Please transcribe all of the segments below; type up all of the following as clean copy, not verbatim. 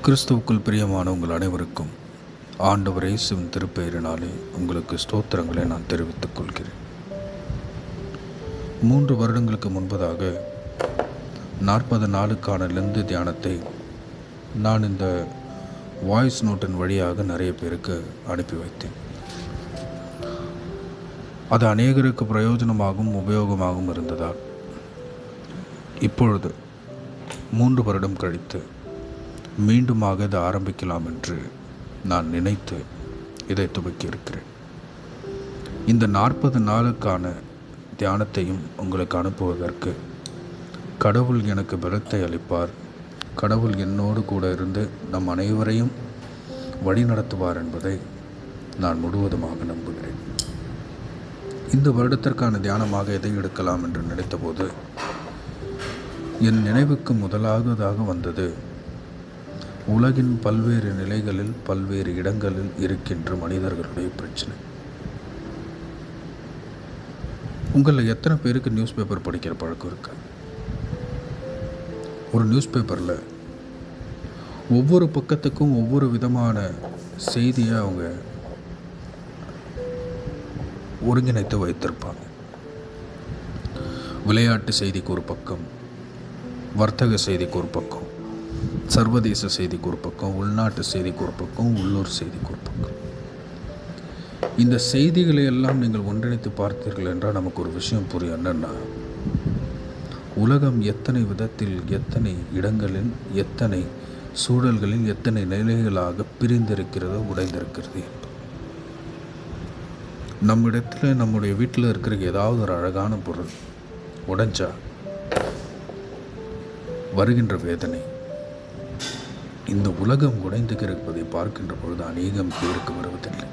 கிறிஸ்துவுக்குள் பிரியமான உங்கள் அனைவருக்கும் ஆண்டவர் இயேசுவின் திருப்பெயரினாலே உங்களுக்கு ஸ்தோத்திரங்களை நான் தெரிவித்துக் கொள்கிறேன். 3 வருடங்களுக்கு முன்பதாக 40 நாளுக்கான லெந்து தியானத்தை நான் இந்த வாய்ஸ் நோட்டின் வழியாக நிறைய பேருக்கு அனுப்பி வைத்தேன். அது அநேகருக்கு பிரயோஜனமாகவும் உபயோகமாகவும் இருந்ததால் இப்பொழுது 3 வருடம் கழித்து மீண்டுமாக இதை ஆரம்பிக்கலாம் என்று நான் நினைத்து இதை துவக்கியிருக்கிறேன். இந்த 40 நாளுக்கான தியானத்தையும் உங்களுக்கு அனுப்புவதற்கு கடவுள் எனக்கு பலத்தை அளிப்பார், கடவுள் என்னோடு கூட இருந்து நம் அனைவரையும் வழி நடத்துவார் என்பதை நான் முழுவதுமாக நம்புகிறேன். இந்த வருடத்திற்கான தியானமாக எதை எடுக்கலாம் என்று நினைத்தபோது என் நினைவுக்கு முதலாவதாக வந்தது உலகின் பல்வேறு நிலைகளில் பல்வேறு இடங்களில் இருக்கின்ற மனிதர்களுடைய பிரச்சனை. உங்களில் எத்தனை பேருக்கு நியூஸ் பேப்பர் படிக்கிற பழக்கம் இருக்கு? ஒரு நியூஸ் பேப்பரில் ஒவ்வொரு பக்கத்துக்கும் ஒவ்வொரு விதமான செய்தியை அவங்க ஒருங்கிணைத்து வைத்திருப்பாங்க. விளையாட்டு செய்திக்கு ஒரு பக்கம், வர்த்தக செய்திக்கு ஒரு பக்கம், சர்வதேச செய்திக்கு ஒரு பக்கம், உள்நாட்டு செய்திக்கு ஒரு பக்கம், உள்ளூர் செய்திக்கு ஒரு பக்கம். இந்த செய்திகளை எல்லாம் நீங்கள் ஒன்றிணைத்து பார்த்தீர்கள் என்றால் நமக்கு ஒரு விஷயம் புரியும். என்னென்னா, உலகம் எத்தனை விதத்தில், எத்தனை இடங்களில், எத்தனை சூழல்களில், எத்தனை நிலைகளாக பிரிந்திருக்கிறதோ, உடைந்திருக்கிறது. நம்மிடத்தில், நம்முடைய வீட்டில் இருக்கிற ஏதாவது ஒரு அழகான பொருள் உடைஞ்சா வருகின்ற வேதனை, இந்த உலகம் உடைந்து கிடப்பதை பார்க்கின்ற பொழுது அநேகம் பேருக்கு வருவதில்லை.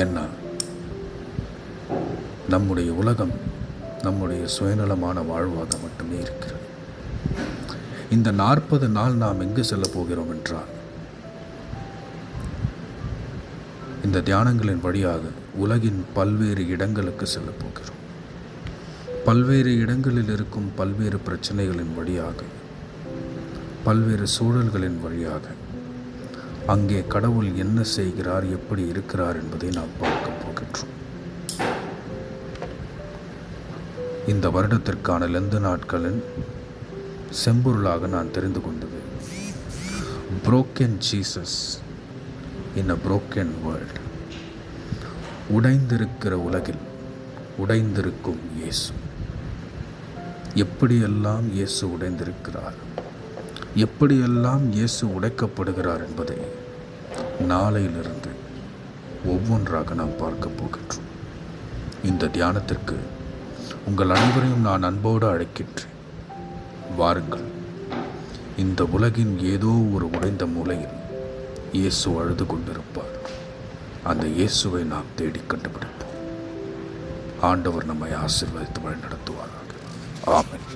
ஏன்னா நம்முடைய உலகம் நம்முடைய சுயநலமான வாழ்வாக மட்டுமே இருக்கிறது. இந்த 40 நாள் நாம் எங்கு செல்ல போகிறோம் என்றால், இந்த தியானங்களின் வழியாக உலகின் பல்வேறு இடங்களுக்கு செல்ல போகிறோம். பல்வேறு இடங்களில் இருக்கும் பல்வேறு பிரச்சனைகளின் வழியாக, பல்வேறு சூழல்களின் வழியாக அங்கே கடவுள் என்ன செய்கிறார், எப்படி இருக்கிறார் என்பதை நாம் பார்க்க போகின்றோம். இந்த வருடத்திற்கான லெந்து நாட்களின் செம்பொருளாக நான் தெரிந்து கொண்டது broken Jesus in a broken world. உடைந்திருக்கிற உலகில் உடைந்திருக்கும் இயேசு. எப்படியெல்லாம் இயேசு உடைந்திருக்கிறார், எப்படியெல்லாம் இயேசு உடைக்கப்படுகிறார் என்பதை நாளையிலிருந்து ஒவ்வொன்றாக நாம் பார்க்க போகின்றோம். இந்த தியானத்திற்கு உங்கள் அனைவரையும் நான் அன்போடு அழைக்கின்றேன். வாருங்கள், இந்த உலகின் ஏதோ ஒரு உடைந்த மூலையில் இயேசு அழுது கொண்டிருப்பார். அந்த இயேசுவை நாம் தேடி கண்டுபிடிப்போம். ஆண்டவர் நம்மை ஆசீர்வதித்து வழி நடத்துவாராக. ஆமென்.